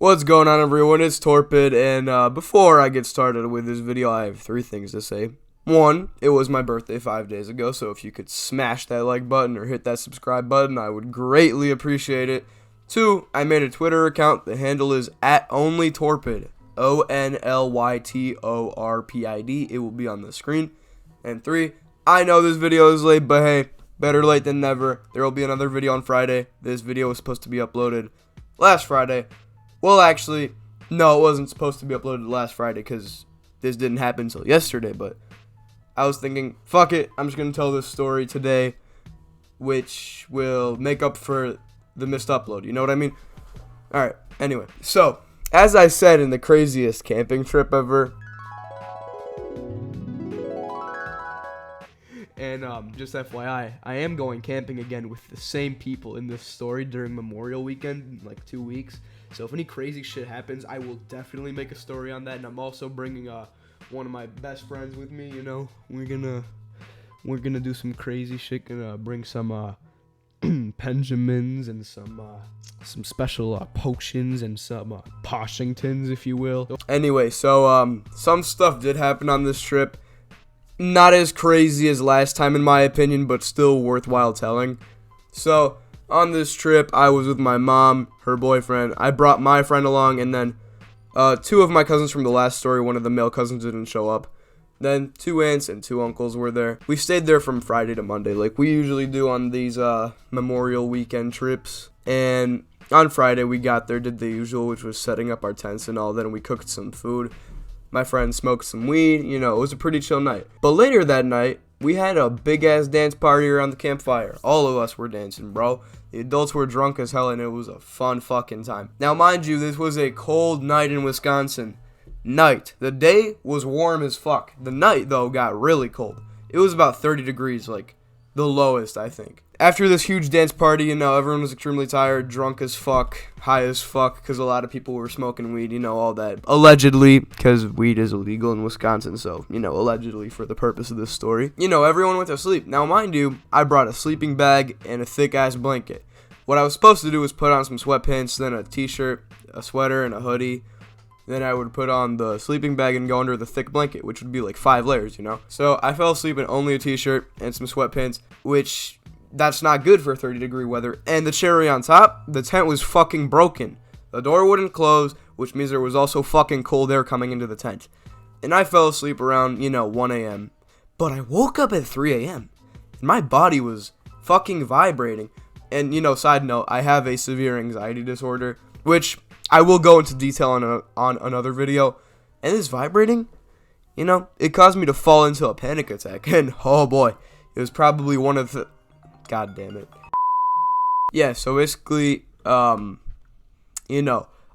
What's going on, everyone? It's Torpid, and before I get started with this video, I have three things to say. One, it was my birthday 5 days ago, so if you could smash that like button or hit that subscribe button, I would greatly appreciate it. Two, I made a Twitter account. The handle is @OnlyTorpid, ONLYTORPID. It will be on the screen. And three, I know this video is late, but hey, better late than never. There will be another video on Friday. This video was supposed to be uploaded last Friday. Well, actually, no, it wasn't supposed to be uploaded last Friday because this didn't happen until yesterday, but I was thinking, fuck it, I'm just going to tell this story today, which will make up for the missed upload, you know what I mean? Alright, anyway, so, as I said in the craziest camping trip ever, and just FYI, I am going camping again with the same people in this story during Memorial Weekend in like 2 weeks. So if any crazy shit happens, I will definitely make a story on that. And I'm also bringing one of my best friends with me. You know, we're gonna do some crazy shit. Gonna bring some Benjamins and some special potions and some Poshingtons, if you will. Anyway, so some stuff did happen on this trip. Not as crazy as last time in my opinion, but still worthwhile telling. So, on this trip, I was with my mom, her boyfriend. I brought my friend along, and then two of my cousins from the last story, one of the male cousins didn't show up. Then 2 aunts and 2 uncles were there. We stayed there from Friday to Monday, like we usually do on these Memorial Weekend trips. And on Friday, we got there, did the usual, which was setting up our tents and all. Then we cooked some food. My friend smoked some weed, you know, it was a pretty chill night. But later that night, we had a big-ass dance party around the campfire. All of us were dancing, bro. The adults were drunk as hell, and it was a fun fucking time. Now, mind you, this was a cold night in Wisconsin. The day was warm as fuck. The night, though, got really cold. It was about 30 degrees, like, the lowest, I think. After this huge dance party, you know, everyone was extremely tired, drunk as fuck, high as fuck, because a lot of people were smoking weed, you know, all that. Allegedly, because weed is illegal in Wisconsin, so, you know, allegedly for the purpose of this story. You know, everyone went to sleep. Now, mind you, I brought a sleeping bag and a thick-ass blanket. What I was supposed to do was put on some sweatpants, then a t-shirt, a sweater, and a hoodie. Then I would put on the sleeping bag and go under the thick blanket, which would be like 5 layers, you know? So, I fell asleep in only a t-shirt and some sweatpants, which that's not good for 30-degree weather. And the cherry on top, the tent was fucking broken. The door wouldn't close, which means there was also fucking cold air coming into the tent. And I fell asleep around, 1 a.m. But I woke up at 3 a.m. and my body was fucking vibrating. And, side note, I have a severe anxiety disorder, which I will go into detail on another video. And this vibrating, it caused me to fall into a panic attack. And, oh boy, it was probably one of the... God damn it. Yeah, so basically, I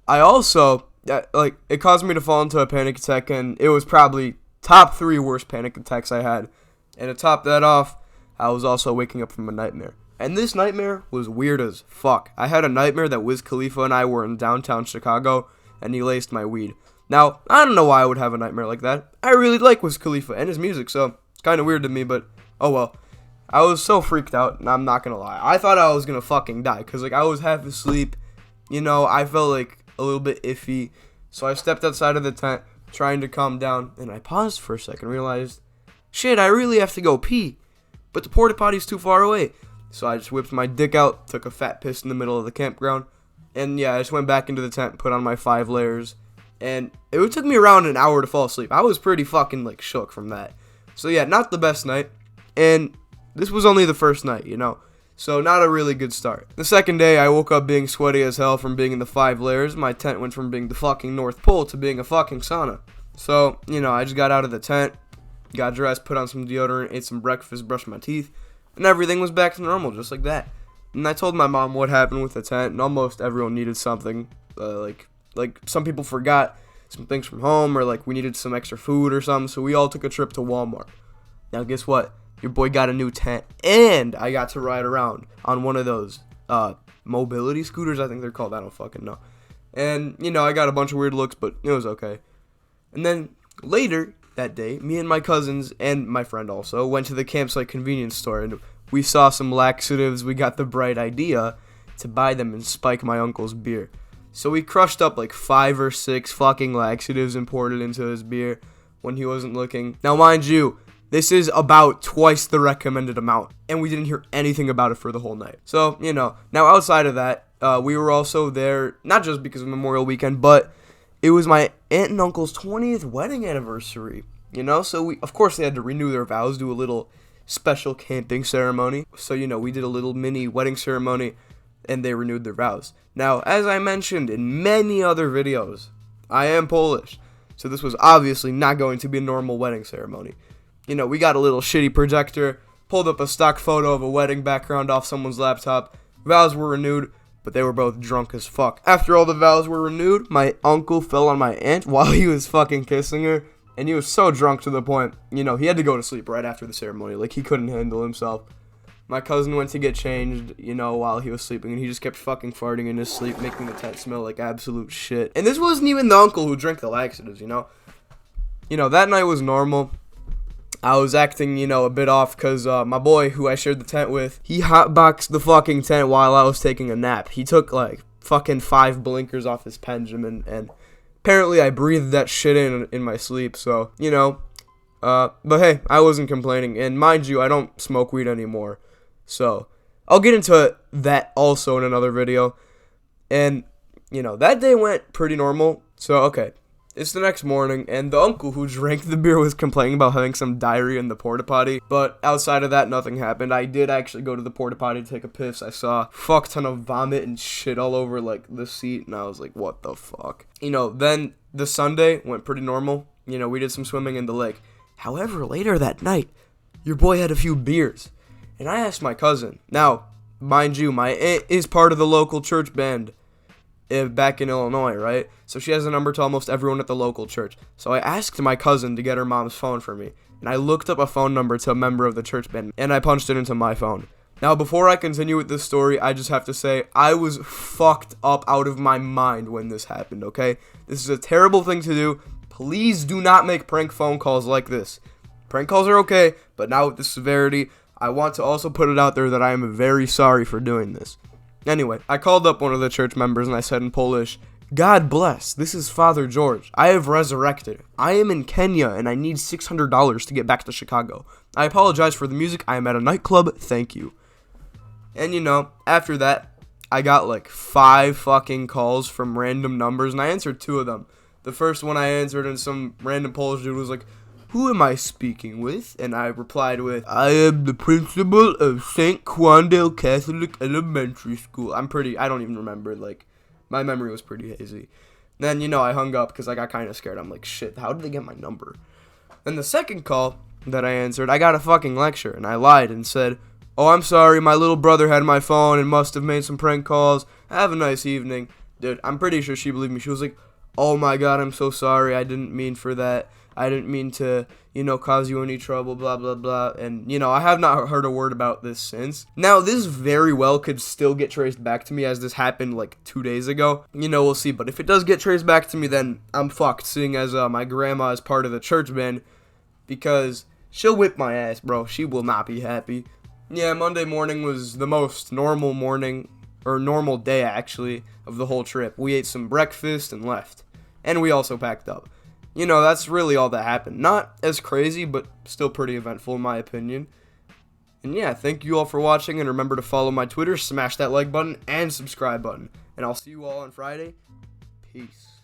also, it caused me to fall into a panic attack, and it was probably top 3 worst panic attacks I had. And to top that off, I was also waking up from a nightmare. And this nightmare was weird as fuck. I had a nightmare that Wiz Khalifa and I were in downtown Chicago, and he laced my weed. Now, I don't know why I would have a nightmare like that. I really like Wiz Khalifa and his music, so it's kind of weird to me, but oh well. I was so freaked out, and I'm not gonna lie. I thought I was gonna fucking die, because, I was half asleep. I felt, a little bit iffy. So I stepped outside of the tent, trying to calm down, and I paused for a second, realized, shit, I really have to go pee. But the porta potty's too far away. So I just whipped my dick out, took a fat piss in the middle of the campground, and yeah, I just went back into the tent, put on my 5 layers, and it took me around an hour to fall asleep. I was pretty fucking, shook from that. So yeah, not the best night, and this was only the first night, so not a really good start. The second day, I woke up being sweaty as hell from being in the 5 layers. My tent went from being the fucking North Pole to being a fucking sauna. So, I just got out of the tent, got dressed, put on some deodorant, ate some breakfast, brushed my teeth, and everything was back to normal, just like that. And I told my mom what happened with the tent, and almost everyone needed something. Like some people forgot some things from home, or we needed some extra food or something, so we all took a trip to Walmart. Now, guess what? Your boy got a new tent, and I got to ride around on one of those mobility scooters, I think they're called. I don't fucking know. And, I got a bunch of weird looks, but it was okay. And then later that day, me and my cousins, and my friend also, went to the campsite convenience store, and we saw some laxatives. We got the bright idea to buy them and spike my uncle's beer. So he crushed up like 5 or 6 fucking laxatives and poured it into his beer when he wasn't looking. Now, mind you, this is about twice the recommended amount, and we didn't hear anything about it for the whole night. So, now outside of that, we were also there, not just because of Memorial Weekend, but it was my aunt and uncle's 20th wedding anniversary, So, of course, they had to renew their vows, do a little special camping ceremony. So, we did a little mini wedding ceremony, and they renewed their vows. Now, as I mentioned in many other videos, I am Polish, so this was obviously not going to be a normal wedding ceremony. We got a little shitty projector, pulled up a stock photo of a wedding background off someone's laptop, vows were renewed, but they were both drunk as fuck. After all the vows were renewed, my uncle fell on my aunt while he was fucking kissing her, and he was so drunk to the point, he had to go to sleep right after the ceremony, like he couldn't handle himself. My cousin went to get changed, while he was sleeping, and he just kept fucking farting in his sleep, making the tent smell like absolute shit. And this wasn't even the uncle who drank the laxatives, that night was normal. I was acting, a bit off because my boy, who I shared the tent with, he hotboxed the fucking tent while I was taking a nap. He took, like, fucking 5 blinkers off his Pendulum, and apparently I breathed that shit in my sleep, so, but hey, I wasn't complaining, and mind you, I don't smoke weed anymore, so I'll get into that also in another video, and, that day went pretty normal, so, okay. It's the next morning, and the uncle who drank the beer was complaining about having some diarrhea in the porta potty. But outside of that, nothing happened. I did actually go to the porta potty to take a piss. I saw a fuck ton of vomit and shit all over, like, the seat, and I was like, what the fuck? Then the Sunday went pretty normal. We did some swimming in the lake. However, later that night, your boy had a few beers, and I asked my cousin. Now, mind you, my aunt is part of the local church band back in Illinois, right? So she has a number to almost everyone at the local church. So I asked my cousin to get her mom's phone for me, and I looked up a phone number to a member of the church band, and I punched it into my phone. Now, before I continue with this story, I just have to say, I was fucked up out of my mind when this happened, okay? This is a terrible thing to do. Please do not make prank phone calls like this. Prank calls are okay, but not with the severity. I want to also put it out there that I am very sorry for doing this. Anyway, I called up one of the church members and I said in Polish, God bless, this is Father George. I have resurrected. I am in Kenya and I need $600 to get back to Chicago. I apologize for the music. I am at a nightclub. Thank you. And after that, I got like 5 fucking calls from random numbers and I answered 2 of them. The first one I answered and some random Polish dude was like, who am I speaking with? And I replied with, I am the principal of St. Quandale Catholic Elementary School. I don't even remember, like, my memory was pretty hazy. Then, I hung up because I got kind of scared. I'm like, shit, how did they get my number? Then the second call that I answered, I got a fucking lecture, and I lied and said, oh, I'm sorry, my little brother had my phone and must have made some prank calls. Have a nice evening. Dude, I'm pretty sure she believed me. She was like, oh my god, I'm so sorry, I didn't mean for that. I didn't mean to, cause you any trouble, blah, blah, blah. And, I have not heard a word about this since. Now, this very well could still get traced back to me as this happened, like, 2 days ago. We'll see. But if it does get traced back to me, then I'm fucked, seeing as my grandma is part of the church band. Because she'll whip my ass, bro. She will not be happy. Yeah, Monday morning was the most normal morning, or normal day, actually, of the whole trip. We ate some breakfast and left. And we also packed up. That's really all that happened. Not as crazy, but still pretty eventful in my opinion. And yeah, thank you all for watching, and remember to follow my Twitter, smash that like button, and subscribe button. And I'll see you all on Friday. Peace.